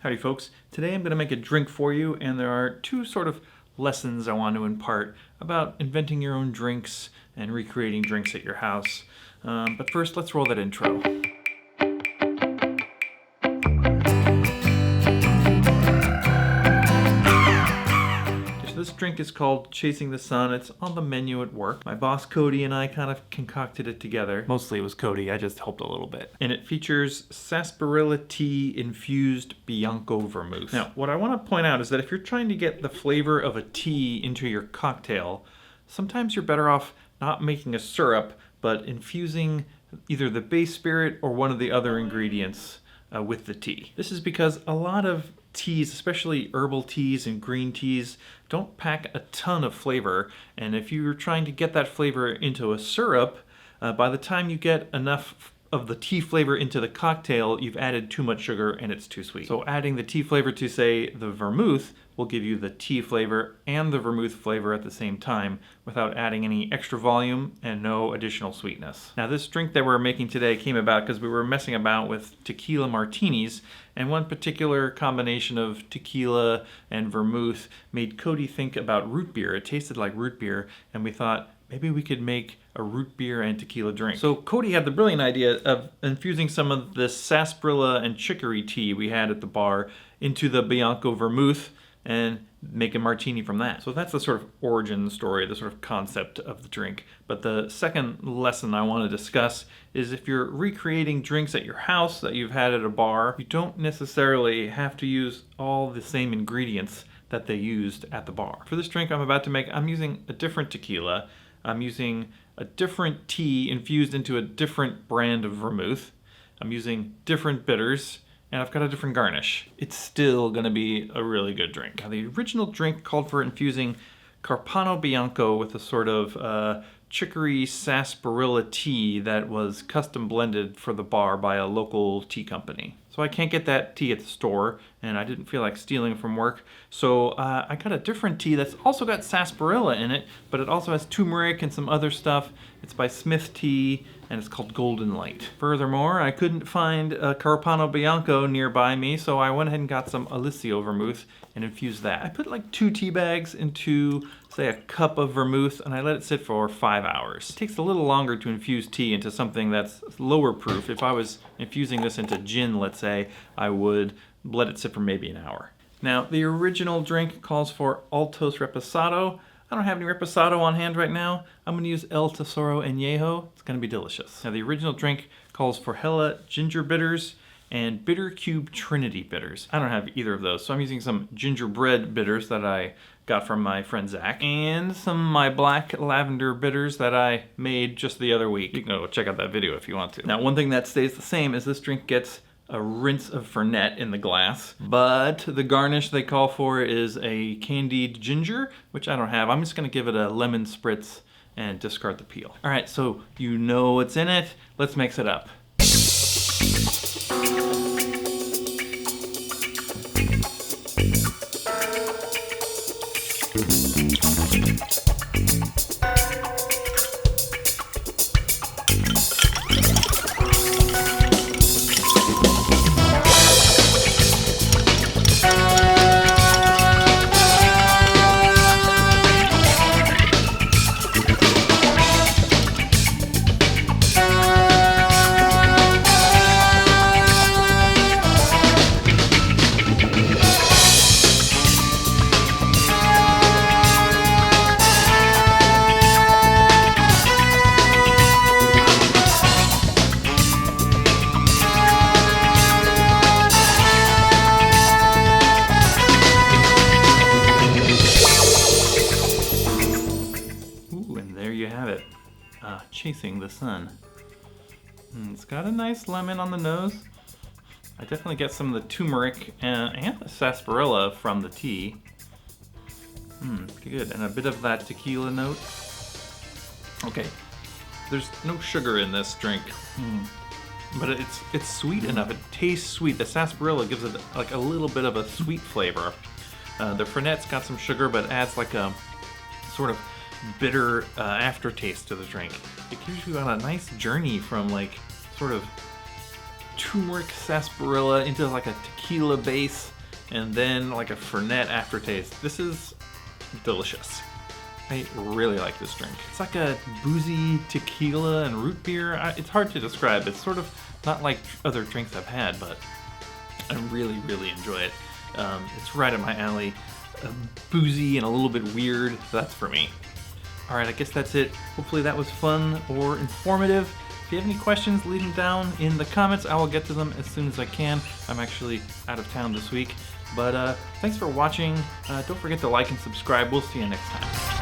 Howdy folks, today I'm going to make a drink for you, and there are two sort of lessons I want to impart about inventing your own drinks and recreating drinks at your house. But first, let's roll that intro. This drink is called Chasing the Sun. It's on the menu at work. My boss Cody and I kind of concocted it together. Mostly it was Cody, I just helped a little bit. And it features Sasparilla tea infused Bianco vermouth. Now, what I want to point out is that if you're trying to get the flavor of a tea into your cocktail, sometimes you're better off not making a syrup, but infusing either the base spirit or one of the other ingredients with the tea. This is because a lot of teas, especially herbal teas and green teas, don't pack a ton of flavor, and if you're trying to get that flavor into a syrup, by the time you get enough of the tea flavor into the cocktail, you've added too much sugar and it's too sweet. So adding the tea flavor to, say, the vermouth will give you the tea flavor and the vermouth flavor at the same time without adding any extra volume and no additional sweetness. Now, this drink that we're making today came about because we were messing about with tequila martinis, and one particular combination of tequila and vermouth made Cody think about root beer. It tasted like root beer, and we thought maybe we could make a root beer and tequila drink. So Cody had the brilliant idea of infusing some of this sarsaparilla and chicory tea we had at the bar into the Bianco vermouth and make a martini from that. So that's the sort of origin story, the sort of concept of the drink. But the second lesson I want to discuss is if you're recreating drinks at your house that you've had at a bar, you don't necessarily have to use all the same ingredients that they used at the bar. For this drink I'm about to make, I'm using a different tequila. I'm using a different tea infused into a different brand of vermouth. I'm using different bitters, and I've got a different garnish. It's still gonna be a really good drink. Now, the original drink called for infusing Carpano Bianco with a sort of chicory sarsaparilla tea that was custom blended for the bar by a local tea company. So I can't get that tea at the store, and I didn't feel like stealing it from work. So I got a different tea that's also got sarsaparilla in it, but it also has turmeric and some other stuff. It's by Smith Tea, and it's called Golden Light. Furthermore, I couldn't find a Carpano Bianco nearby me, so I went ahead and got some Alisio vermouth and infused that. I put like 2 tea bags into, say, a cup of vermouth, and I let it sit for 5 hours. It takes a little longer to infuse tea into something that's lower proof. If I was infusing this into gin, let's say, I would let it sit for maybe an hour. Now, the original drink calls for Altos Reposado. I don't have any Reposado on hand right now. I'm going to use El Tesoro Anejo. It's going to be delicious. Now, the original drink calls for Hella Gingerbread Bitters and Bitter Cube Trinity Bitters. I don't have either of those, so I'm using some Gingerbread Bitters that I got from my friend Zach, and some of my black Lavender Bitters that I made just the other week. You can go check out that video if you want to. Now, one thing that stays the same is this drink gets a rinse of Fernet in the glass, but the garnish they call for is a candied ginger, which I don't have. I'm just gonna give it a lemon spritz and discard the peel. All right, so you know what's in it. Let's mix it up. Chasing the Sun. It's got a nice lemon on the nose. I definitely get some of the turmeric and the sarsaparilla from the tea. Pretty good. And a bit of that tequila note. Okay, there's no sugar in this drink, but it's sweet enough. It tastes sweet. The sarsaparilla gives it like a little bit of a sweet flavor. The Fernet's got some sugar, but adds like a sort of bitter aftertaste to the drink. It gives you on a nice journey from like sort of turmeric sarsaparilla into like a tequila base and then like a Fernet aftertaste. This is delicious. I really like this drink. It's like a boozy tequila and root beer. It's hard to describe. It's sort of not like other drinks I've had, but I really, really enjoy it. It's right up my alley. Boozy and a little bit weird, so that's for me. All right, I guess that's it. Hopefully that was fun or informative. If you have any questions, leave them down in the comments. I will get to them as soon as I can. I'm actually out of town this week. But thanks for watching. Don't forget to like and subscribe. We'll see you next time.